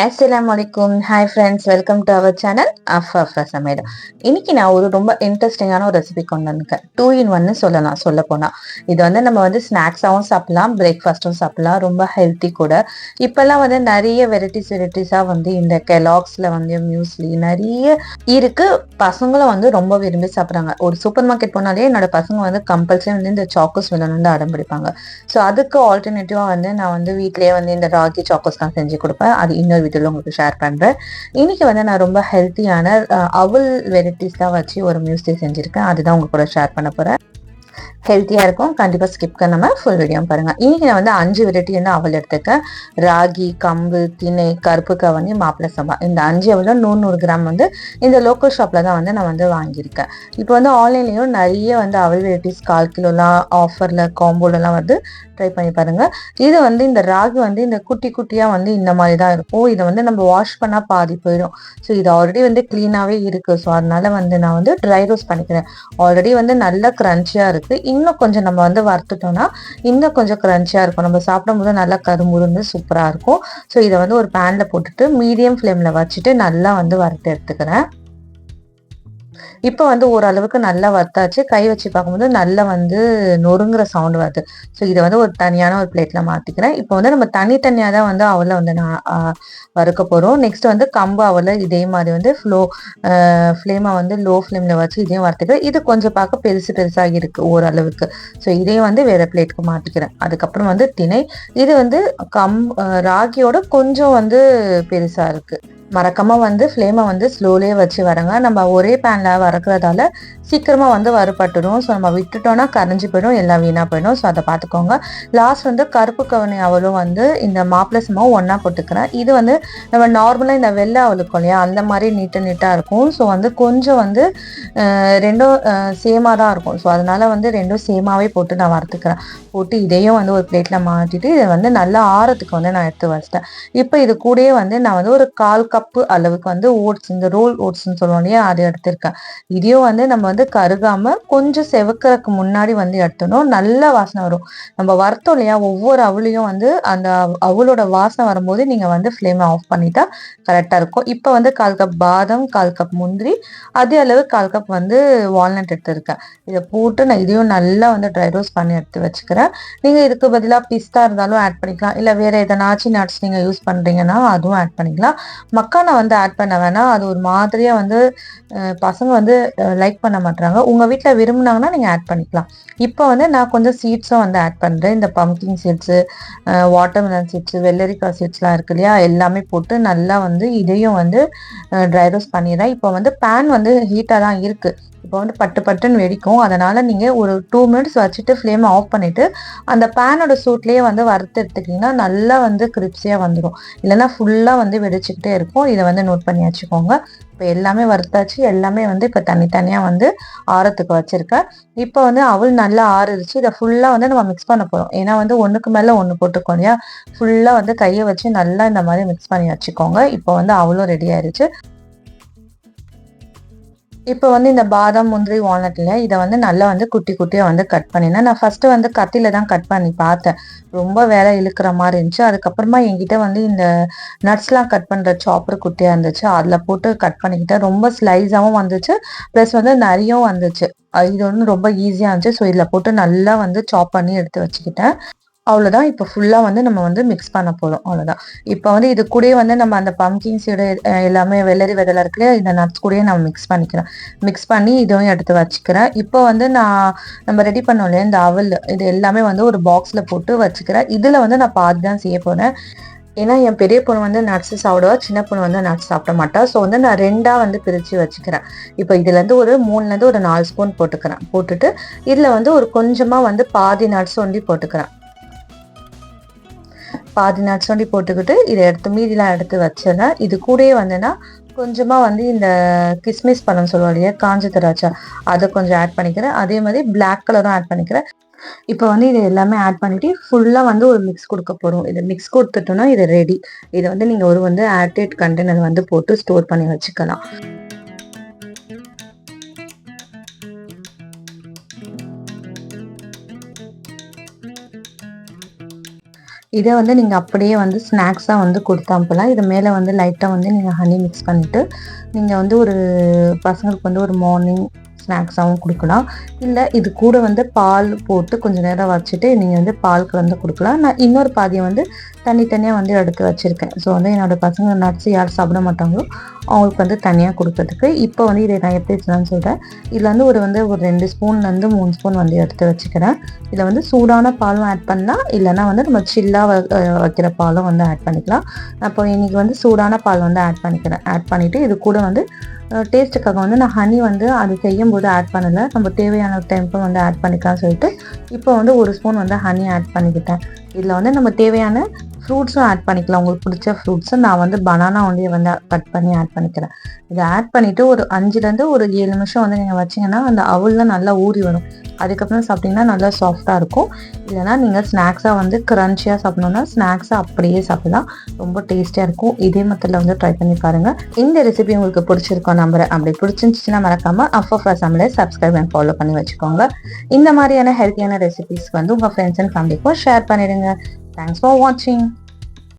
அஸ்ஸலாமு hi friends, welcome to our channel Afa சமையல். இன்னைக்கு நான் ஒரு ரொம்ப இன்ட்ரெஸ்டிங்கான ஒரு ரெசிபி கொண்டு வந்திருக்கேன். 2 in 1 சொல்லலாம். சொல்ல போனா இது வந்து நம்ம வந்து ஸ்நாக்ஸாகவும் சாப்பிடலாம், பிரேக்ஃபாஸ்ட்டும் சாப்பிடலாம். ரொம்ப ஹெல்த்தி கூட. இப்பெல்லாம் வந்து நிறைய வெரைட்டிஸா வந்து இந்த கெலாக்ஸ்ல வந்து மியூஸ்லி நிறைய இருக்கு. பசங்களும் வந்து ரொம்ப விரும்பி சாப்பிட்றாங்க. ஒரு சூப்பர் மார்க்கெட் போனாலே என்னோட பசங்க வந்து கம்பல்சரி வந்து இந்த சாக்கோஸ் வேணும்னு அடம் பிடிப்பாங்க. ஸோ அதுக்கு ஆல்டர்னேட்டிவா வந்து நான் வந்து வீட்லயே வந்து இந்த ராகி சாக்கோஸ் தான் செஞ்சு கொடுப்பேன். அது இன்னொரு வீடியோல உங்களுக்கு ஷேர் பண்றேன். இன்னைக்கு வந்து நான் ரொம்ப ஹெல்த்தியான அவல் வெரைட்டிஸ்லாம் வச்சு ஒரு மியூஸ்லி செஞ்சிருக்கேன். அதுதான் உங்க கூட ஷேர் பண்ண போறேன். ஹெல்த்தியா இருக்கும். கண்டிப்பா ஸ்கிப் பண்ணாம ஃபுல் வீடியோ பாருங்க. இன்னைக்கு நான் வந்து 5 வெரைட்டி வந்து அவல் எடுத்துக்கேன். ராகி, கம்பு, திணை, கருப்பு கவனி, மாப்பிள சம்பா. இந்த 5 அவலும் 100 கிராம் வந்து இந்த லோக்கல் ஷாப்ல தான் வந்து நான் வந்து வாங்கியிருக்கேன். இப்போ வந்து ஆன்லைன்லயும் நிறைய வந்து அவல் வெரைட்டிஸ் 1/4 கிலோலாம் ஆஃபர்ல காம்போலலாம் வந்து ட்ரை பண்ணி பாருங்க. இது வந்து இந்த ராகி வந்து இந்த குட்டி குட்டியா வந்து இந்த மாதிரி தான் இருக்கும். இதை வந்து நம்ம வாஷ் பண்ணா பாதி போயிடும். ஸோ இது ஆல்ரெடி வந்து கிளீனாவே இருக்கு. ஸோ அதனால வந்து நான் வந்து ட்ரை ரோஸ்ட் பண்ணிக்கிறேன். ஆல்ரெடி வந்து நல்ல கிரன்ச்சியா இருக்கு. இன்னும் கொஞ்சம் நம்ம வந்து வறுத்துட்டோம்னா இன்னும் கொஞ்சம் கிரன்ச்சியா இருக்கும். நம்ம சாப்பிடும்போது நல்லா கருமுருன்னு சூப்பரா இருக்கும். ஸோ இதை வந்து ஒரு பேன்ல போட்டுட்டு மீடியம் ஃப்ளேம்ல வச்சுட்டு நல்லா வந்து வறுத்து எடுத்துக்கிறேன். இப்போ வந்து ஓரளவுக்கு நல்லா வறுத்தாச்சு. கை வச்சு பார்க்கும்போது நல்லா வந்து நொறுங்குற சவுண்ட் வருது. ஸோ இதை வந்து ஒரு தனியான ஒரு பிளேட்ல மாத்திக்கிறேன். இப்போ வந்து நம்ம தனித்தனியா தான் வந்து அவலை வந்து நான் வறுக்க போறோம். நெக்ஸ்ட் வந்து கம்பு அவலை இதே மாதிரி வந்து ஃப்ளேமை வந்து லோ ஃப்ளேம்ல வச்சு இதையும் வறுத்துக்கிறேன். இது கொஞ்சம் பார்க்க பெருசாகி இருக்கு ஓரளவுக்கு. ஸோ இதையும் வந்து வேற பிளேட்க்கு மாத்திக்கிறேன். அதுக்கப்புறம் வந்து திணை. இது வந்து ராகியோட கொஞ்சம் வந்து பெருசா இருக்கு. மறக்காம வந்து ஃப்ளேமை வந்து ஸ்லோலியே வச்சு வரங்க. நம்ம ஒரே பேன்ல வறுக்கிறதால சீக்கிரமா வந்து வறுபட்டுடும். ஸோ நம்ம விட்டுட்டோம்னா கரைஞ்சி போயிடும், எல்லாம் வீணா போயிடும். ஸோ அதை பார்த்துக்கோங்க. லாஸ்ட் வந்து கருப்பு கவனி அவலும் வந்து இந்த மாப்பிள சம்பாவும் ஒன்னா போட்டுக்கிறேன். இது வந்து நம்ம நார்மலா இந்த வெள்ளை அவலுக்கும் இல்லையா, அந்த மாதிரி நீட்டா இருக்கும். ஸோ வந்து கொஞ்சம் வந்து ரெண்டும் சேமா தான் இருக்கும். ஸோ அதனால வந்து ரெண்டும் சேமாவே போட்டு நான் வறுத்துக்கிறேன். போட்டு இதையும் வந்து ஒரு பிளேட்ல மாட்டிட்டு இதை வந்து நல்லா ஆறத்துக்கு வந்து நான் எடுத்து வச்சிட்டேன். இப்போ இது கூடயே வந்து நான் வந்து ஒரு 1/4 கப்பு அளவுக்கு வந்து ஓட்ஸ், இந்த ரோல் ஓட்ஸ்ன்னு சொல்லுவோம் இல்லையா, அது எடுத்திருக்கேன். இதையும் வந்து நம்ம வந்து கருகாம கொஞ்சம் செவக்கறதுக்கு முன்னாடி வந்து எடுத்தணும். நல்ல வாசனை வரும். நம்ம வறுத்தோம் இல்லையா, ஒவ்வொரு அவளையும் வந்து அந்த அவளோட வாசனை வரும்போது நீங்க வந்து ஃப்ளேமை ஆஃப் பண்ணிட்டா கரெக்டா இருக்கும். இப்போ வந்து 1/4 கப் பாதாம், 1/4 கப் முந்திரி, அதே அளவு 1/4 கப் வந்து வால்நட் எடுத்திருக்கேன். இதை போட்டு நான் இதையும் நல்லா வந்து ட்ரை ரோஸ்ட் பண்ணி எடுத்து வச்சுக்கிறேன். நீங்க இதுக்கு பதிலாக பிஸ்தா இருந்தாலும் ஆட் பண்ணிக்கலாம். இல்லை வேற எதனாச்சும் நட்ஸ் நீங்க யூஸ் பண்றீங்கன்னா அதுவும் ஆட் பண்ணிக்கலாம். மக்கானை வந்து ஆட் பண்ண வேணாம். அது ஒரு மாதிரியா வந்து பசங்க வந்து லைக் பண்ண மாட்டாங்க. உங்க வீட்டில் விரும்புனாங்கன்னா நீங்க ஆட் பண்ணிக்கலாம். இப்போ வந்து நான் கொஞ்சம் சீட்ஸும் வந்து ஆட் பண்றேன். இந்த பம்கின் சீட்ஸு, வாட்டர்மெலன் சீட்ஸு, வெள்ளரிக்காய் சீட்ஸ்லாம் இருக்கு இல்லையா, எல்லாமே போட்டு நல்லா வந்து இதையும் வந்து ட்ரை ரோஸ்ட் பண்ணிடுறேன். இப்போ வந்து பேன் வந்து ஹீட்டாக தான் இருக்கு. இப்போ வந்து பட்டுன்னு வெடிக்கும். அதனால நீங்க ஒரு 2 மினிட்ஸ் வச்சுட்டு ஃப்ளேமை ஆஃப் பண்ணிட்டு அந்த பேனோட சூட்லயே வந்து வறுத்து எடுத்துக்கிட்டீங்கன்னா நல்லா வந்து கிரிப்ஸியா வந்துடும். இல்லைன்னா ஃபுல்லா வந்து வெடிச்சுக்கிட்டே இருக்கும். இதை வந்து நோட் பண்ணி வச்சுக்கோங்க. இப்போ எல்லாமே வறுத்தாச்சு. எல்லாமே வந்து இப்போ தனித்தனியா வந்து ஆறத்துக்கு வச்சிருக்கேன். இப்போ வந்து அவல் நல்லா ஆறிடுச்சு. இதை ஃபுல்லா வந்து நம்ம மிக்ஸ் பண்ண போறோம். ஏன்னா வந்து ஒண்ணுக்கு மேல ஒண்ணு போட்டுக்கோம் இல்லையா, ஃபுல்லா வந்து கையை வச்சு நல்லா இந்த மாதிரி மிக்ஸ் பண்ணி வச்சுக்கோங்க. இப்போ வந்து அவளும் ரெடி ஆயிடுச்சு. இப்போ வந்து இந்த பாதாம், முந்திரி, வால்நட் இல்லையா, இதை வந்து நல்லா வந்து குட்டி குட்டியா வந்து கட் பண்ணினேன். நான் ஃபர்ஸ்ட் வந்து கத்தியில தான் கட் பண்ணி பார்த்தேன். ரொம்ப வேலை இழுக்கிற மாதிரி இருந்துச்சு. அதுக்கப்புறமா என்கிட்ட வந்து இந்த நட்ஸ்லாம் கட் பண்ற சாப்பர் குட்டியா இருந்துச்சு. அதுல போட்டு கட் பண்ணிக்கிட்டேன். ரொம்ப ஸ்லைஸாவும் வந்துச்சு, ப்ளஸ் வந்து நிறையவும் வந்துச்சு. இது வந்து ரொம்ப ஈஸியா இருந்துச்சு. ஸோ இதுல போட்டு நல்லா வந்து சாப் பண்ணி எடுத்து வச்சுக்கிட்டேன். அவ்வளோதான். இப்போ ஃபுல்லா வந்து நம்ம வந்து மிக்ஸ் பண்ண போறோம். அவ்வளோதான். இப்போ வந்து இது கூடயே வந்து நம்ம அந்த பம்கின் சீடு எல்லாமே வெள்ளரி விதைலாம் இருக்கு இல்லையா, இந்த நட்ஸ் கூடயே நான் மிக்ஸ் பண்ணிக்கிறேன். மிக்ஸ் பண்ணி இதையும் எடுத்து வச்சுக்கிறேன். இப்போ வந்து நம்ம ரெடி பண்ணோம் இல்லையா இந்த அவல், இது எல்லாமே வந்து ஒரு பாக்ஸ்ல போட்டு வச்சுக்கிறேன். இதுல வந்து நான் பாதி தான் செய்ய போறேன். ஏன்னா என் பெரிய பொண்ணு வந்து நட்ஸ் சாப்பிடுவா, சின்ன பொண்ணு வந்து நட்ஸ் சாப்பிட மாட்டா. ஸோ வந்து நான் 2ஆ வந்து பிரிச்சு வச்சுக்கிறேன். இப்போ இதுல இருந்து ஒரு 3ல இருந்து ஒரு 4 ஸ்பூன் போட்டுக்கிறேன். போட்டுட்டு இதுல வந்து ஒரு கொஞ்சமா வந்து பாதி நட்ஸ் ஒண்டி போட்டுக்கிறேன். பாதி நட்ஸ் ஒண்டி போட்டுக்கிட்டு இதை எடுத்து மீதிலாம் எடுத்து வச்சிடறேன். இது கூடயே வந்துன்னா கொஞ்சமா வந்து இந்த கிஸ்மிஸ் பழம் சொல்லுவோம் இல்லையா, காஞ்ச திராட்சை, அதை கொஞ்சம் ஆட் பண்ணிக்கிறேன். அதே மாதிரி பிளாக் கலரும் ஆட் பண்ணிக்கிறேன். இப்போ வந்து இது எல்லாமே ஆட் பண்ணிட்டு ஃபுல்லா வந்து ஒரு மிக்ஸ் கொடுக்க போறோம். இதை மிக்ஸ் கொடுத்துட்டோம்னா இது ரெடி. இதை வந்து நீங்க ஒரு வந்து ஏர்டைட் கண்டெய்னர் வந்து போட்டு ஸ்டோர் பண்ணி வச்சுக்கலாம். இதை வந்து நீங்கள் அப்படியே வந்து ஸ்நாக்ஸாக வந்து கொடுத்து அனுப்பலாம். இது மேலே வந்து லைட்டாக வந்து நீங்கள் ஹனி மிக்ஸ் பண்ணிவிட்டு நீங்கள் வந்து ஒரு பசங்களுக்கு வந்து ஒரு மார்னிங் ஸ்நாக்ஸாகவும் கொடுக்கலாம். இல்லை இது கூட வந்து பால் போட்டு கொஞ்சம் நேரம் வச்சுட்டு நீங்கள் வந்து பால் கலந்து கொடுக்கலாம். நான் இன்னொரு பாதியை வந்து தனித்தனியாக வந்து எடுத்து வச்சுருக்கேன். ஸோ வந்து என்னோடய பசங்க நட்ஸ் யார் சாப்பிட மாட்டாங்களோ அவங்களுக்கு வந்து தனியாக கொடுக்கறதுக்கு. இப்போ வந்து இதை நான் எப்படி வச்சுலான்னு சொல்கிறேன். இதில் வந்து ஒரு 2 ஸ்பூன்லேருந்து 3 ஸ்பூன் வந்து எடுத்து வச்சுக்கிறேன். இதில் வந்து சூடான பாலும் ஆட் பண்ணலாம், இல்லைனா வந்து நம்ம சில்லாக வைக்கிற பாலும் வந்து ஆட் பண்ணிக்கலாம். அப்போ இன்றைக்கி வந்து சூடான பால் வந்து ஆட் பண்ணிவிட்டு இது கூட வந்து டேஸ்ட்டுக்காக வந்து நான் ஹனி வந்து அது செய்யும்போது ஆட் பண்ணலை, நம்ம தேவையான டைமுக்கு வந்து ஆட் பண்ணிக்கலாம்னு சொல்லிட்டு இப்போ வந்து 1 ஸ்பூன் வந்து ஹனி ஆட் பண்ணிக்கிட்டேன். இதில் வந்து நம்ம தேவையான ஃப்ரூட்ஸும் ஆட் பண்ணிக்கலாம். உங்களுக்கு பிடிச்ச ஃப்ரூட்ஸு நான் வந்து பனானா ஒன்றியை வந்து கட் பண்ணி ஆட் பண்ணிக்கிறேன். இதை ஆட் பண்ணிவிட்டு ஒரு 5லேருந்து ஒரு 7 நிமிஷம் வந்து நீங்கள் வச்சிங்கன்னா அந்த அவலில் நல்லா ஊறி வரும். அதுக்கப்புறம் சாப்பிட்டிங்கன்னா நல்லா சாஃப்டாக இருக்கும். இல்லைனா நீங்கள் ஸ்நாக்ஸாக வந்து க்ரன்ச்சியாக சாப்பிட்ணுன்னா ஸ்நாக்ஸாக அப்படியே சாப்பிடலாம். ரொம்ப டேஸ்டியாக இருக்கும். இதே மெத்தடில் வந்து ட்ரை பண்ணி பாருங்கள். இந்த ரெசிபி உங்களுக்கு பிடிச்சிருக்கோம் நம்புறேன். அப்படி பிடிச்சிருந்துச்சுன்னா மறக்காமல் அஃபஃபா சமையலை சப்ஸ்கிரைப் அண்ட் ஃபாலோ பண்ணி வச்சுக்கோங்க. இந்த மாதிரியான ஹெல்த்தியான ரெசிபிஸ் வந்து உங்கள் ஃப்ரெண்ட்ஸ் அண்ட் ஃபேமிலிக்கும் ஷேர் பண்ணிடுங்க. தேங்க்ஸ் ஃபார் வாட்சிங்.